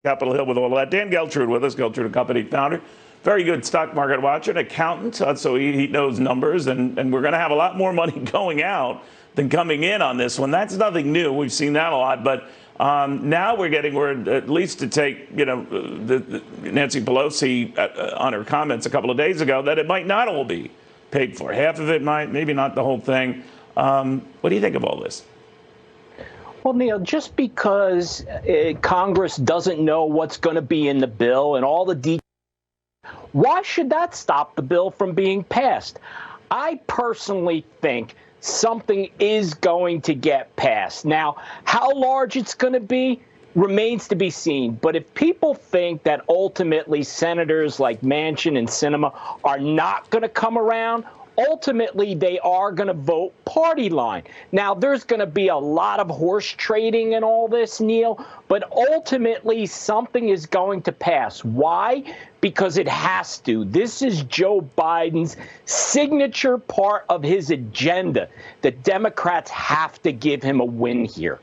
Capitol Hill with all of that. Dan Geltrude with us, Geltrude Company founder. Very good stock market watcher, an accountant, so he knows numbers, and we're going to have a lot more money going out than coming in on this one. That's nothing new. We've seen that a lot, but now we're getting word, at least to take, Nancy Pelosi on her comments a couple of days ago, that it might not all be paid for. Half of it might, maybe not the whole thing. What do you think of all this? Well, Neil, just because Congress doesn't know what's going to be in the bill and all the details, why should that stop the bill from being passed? I personally think something is going to get passed. Now, how large it's going to be remains to be seen. But if people think that ultimately senators like Manchin and Sinema are not going to come around, ultimately, they are going to vote party line. Now, there's going to be a lot of horse trading and all this, Neil, but ultimately something is going to pass. Why? Because it has to. This is Joe Biden's signature part of his agenda. The Democrats have to give him a win here.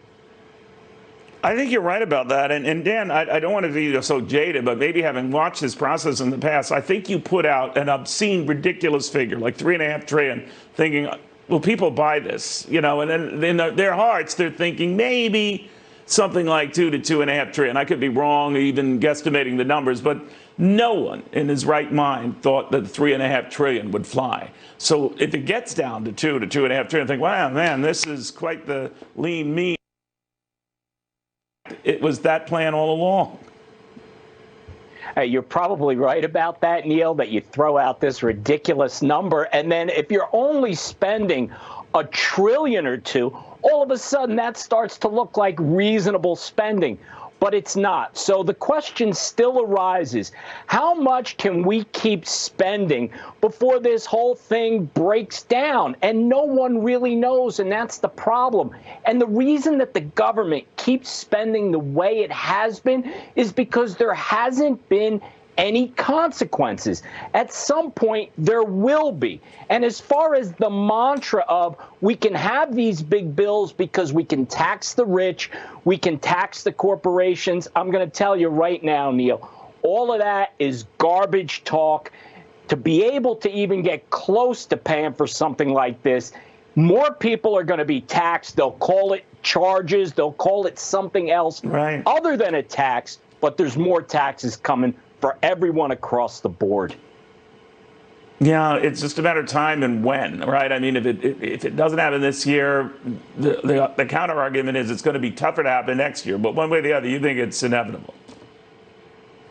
I think you're right about that. And Dan, I don't want to be so jaded, but maybe having watched this process in the past, I think you put out an obscene, ridiculous figure, like $3.5 trillion, thinking, will people buy this? And then in their hearts, they're thinking maybe something like $2 to $2.5 trillion. I could be wrong, even guesstimating the numbers, but no one in his right mind thought that $3.5 trillion would fly. So if it gets down to $2 to $2.5 trillion, think, wow, man, this is quite the lean mean. It was that plan all along. You're probably right about that, Neil, that you throw out this ridiculous number. And then if you're only spending $1 trillion or $2 trillion, all of a sudden that starts to look like reasonable spending. But it's not. So the question still arises, how much can we keep spending before this whole thing breaks down? And no one really knows, and that's the problem. And the reason that the government keeps spending the way it has been is because there hasn't been any consequences. At some point, there will be. And as far as the mantra of we can have these big bills because we can tax the rich, we can tax the corporations, I'm going to tell you right now, Neil, all of that is garbage talk. To be able to even get close to paying for something like this, more people are going to be taxed. They'll call it charges. They'll call it something else other than a tax, but there's more taxes coming for everyone across the board. Yeah, it's just a matter of time and when, right? I mean, if it doesn't happen this year, the counter argument is it's going to be tougher to happen next year. But one way or the other, you think it's inevitable?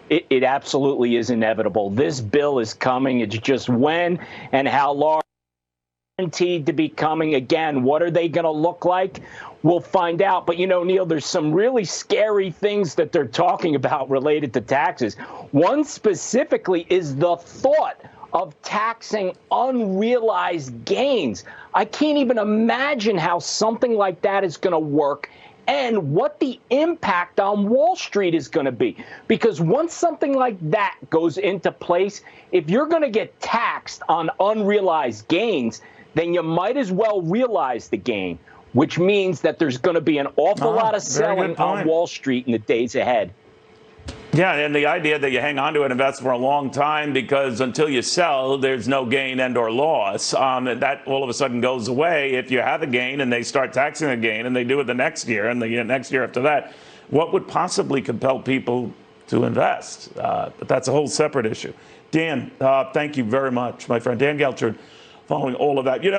It absolutely is inevitable. This bill is coming. It's just when and how large. Guaranteed to be coming. Again, what are they going to look like? We'll find out. But, Neil, there's some really scary things that they're talking about related to taxes. One specifically is the thought of taxing unrealized gains. I can't even imagine how something like that is going to work and what the impact on Wall Street is going to be. Because once something like that goes into place, if you're going to get taxed on unrealized gains, then you might as well realize the gain, which means that there's going to be an awful lot of selling on Wall Street in the days ahead. Yeah, and the idea that you hang on to an investment for a long time because until you sell, there's no gain and or loss, that all of a sudden goes away if you have a gain and they start taxing the gain and they do it the next year and the next year after that. What would possibly compel people to invest? But that's a whole separate issue. Dan, thank you very much, my friend. Dan Geltrude, following all of that.